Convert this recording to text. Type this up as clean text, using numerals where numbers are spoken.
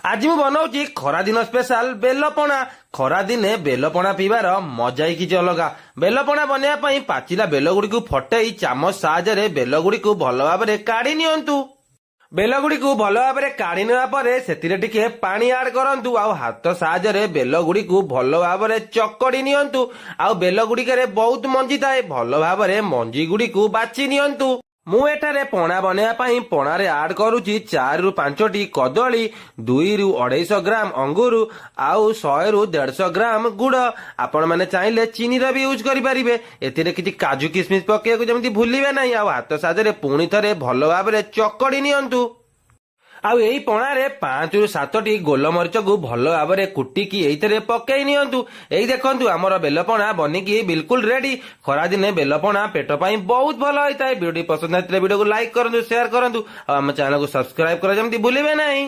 आज मु बनाऊँ खरा दिन स्पेशल बेलपणा। खरा दिने बेलपणा पीबार मजा ही किसी अलग। बेलपणा बनवाई पाचिला बेलगुड़ी को फटई चामच साहाय्य बेलगुड़ी को भल भाव काढ़ी नियंतु। बेलगुड़ी को भल भाव काढ़ी नेवा से टिके पानी आड करंतु आउ हाथ साहाय्य बेलगुड़ी को भल भाव चकड़ी नियंतु। आउ बेलगुड़ी बहुत मंजी थाए भल भाव मंजी गुड़ी को बाची नियंतु। मु एठारे पणा बनवाई पणारे आड करुची 4 ରୁ 5टी कदली 2 ରୁ 250 ग्राम अंगूर आउ 100 ରୁ 150 ग्राम गुड़। आपण माने चाहिले चीनी रा भी यूज करि परिबे। एथिरे किछि काजू किशमिश पकेयकु जेमति भूलिबे नाही। आउ हाथ साजरे पुणी थरे भल भाबरे चकड़ी नियंतु। आउ एही पणारे 5 ରୁ 7टी गोलमरिच को भल भाव कुटिकी एइथरे पकई नियंतु। एही देखंतु हमर बेलपणा बनिकी बिल्कुल रेडी। खरा दिने बेलपणा पेट पई बहुत भल होइताय। वीडियो पसंद आइतले वीडियो को लाइक करंतु, शेयर करंतु, आ हम चैनल को सब्सक्राइब कर जेमति भूलिबे नाही।